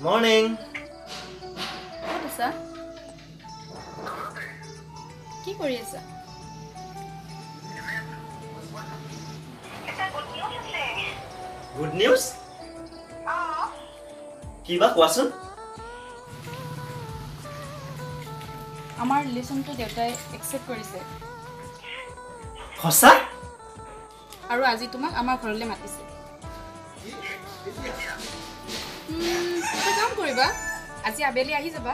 Morning. What is that? কি কৰি আছা? Good news? কি বা কোৱাচোন? আমাৰ ৰিলেশনটো দেউতাই একসেপ্ট কৰিছে। সঁচা? আৰু আজি তোমাক আমাৰ ঘৰলৈ মাতিছে। এটা কাম কৰিবা, আজি আবেলি আহি যাবা।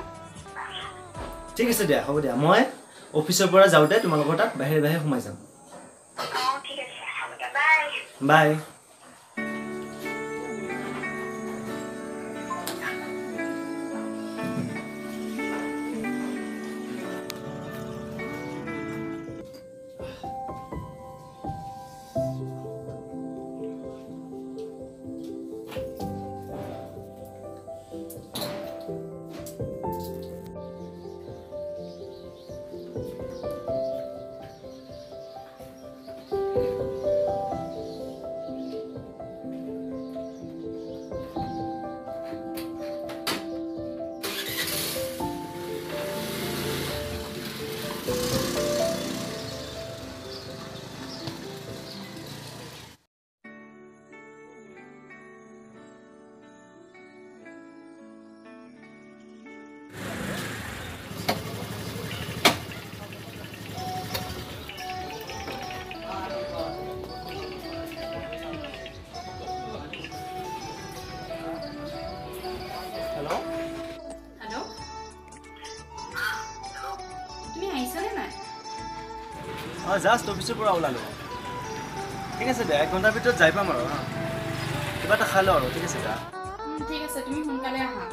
ঠিক আছে দিয়া, হ'ব দিয়া। মই অফিচৰ পৰা যাওঁতে তোমালোকৰ তাত বাহিৰে বাহিৰে সোমাই যাম। ঠিক আছে, হ'ব দিয়া, বাই। বাই। জাষ্ট অফিচৰ পৰা ওলালো। ঠিক আছে দিয়া, 1 ঘণ্টাৰ ভিতৰত যাই পাম আৰু কিবা এটা খাই লওঁ আৰু। ঠিক আছে দিয়া। ঠিক আছে, তুমি সোনকালে আহা।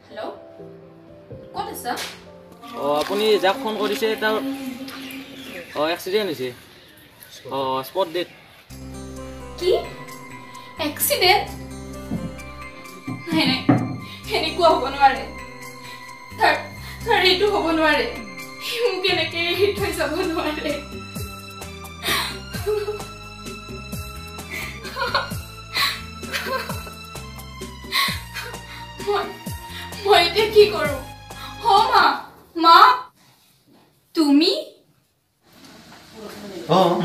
হেল্ল', ক'ত আছা? আপুনি যাক ফোন কৰিছে তাৰ এক্সিডেণ্ট হৈছে। Spot date. কি এক্সিডেণ্ট? নাই নাই, এনেকুৱা হ'ব নোৱাৰে। তাৰ এইটো হ'ব নোৱাৰে। মোক এনেকে এৰি থৈ যাব নোৱাৰে। মই এতিয়া কি কৰো? মা, তুমি?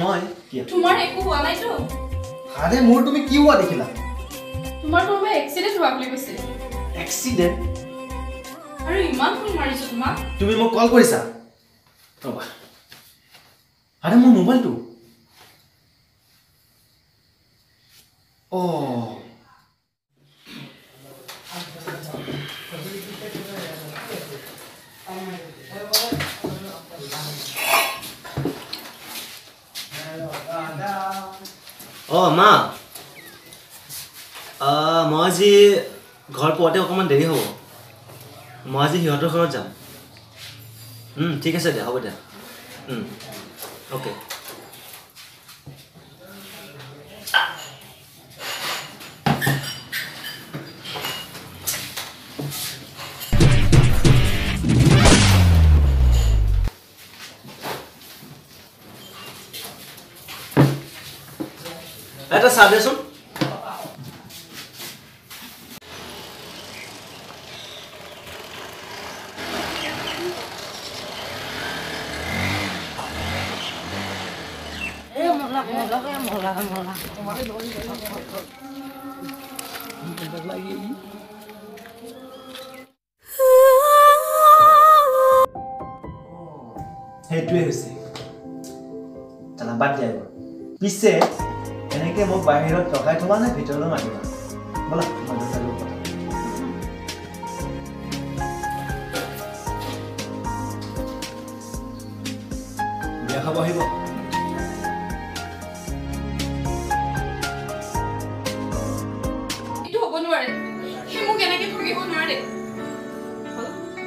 মই তোমাৰ একো হোৱা নাইতো? আৰে মোৰ তুমি কি হোৱা দেখিলা? তোমাৰ কোনোবাই এক্সিডেণ্ট হোৱা বুলি কৈছে। এক্সিডেণ্ট? আৰু ইমান ফোন মাৰিছো তোমাক। তুমি মোক কল কৰিছা? ৰবা, আৰে মোৰ মোবাইলটো। মা, মই আজি ঘৰ পোৱাতে অকণমান দেৰি হ'ব। মই আজি সিহঁতৰ ঘৰত যাম। ঠিক আছে দিয়া, হ'ব দিয়া। অ'কে। এটা চাহ দেচোন। mola. সেইটোৱে হৈছে তালা বাদ দিয়া পিছে এনেকে মোক বাহিৰত ৰখাই থবা নে ভিতৰলৈ মাতিবা বলা মই দেখালো কথা বিয়া খাব আহিব এইটো হ'ব নোৱাৰে সি মোক এনেকে ঠগিব নোৱাৰে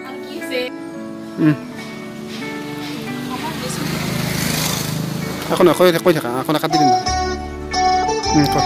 আৰু কি আছে এখন কৈ থাকা এখন কাটি দিম ক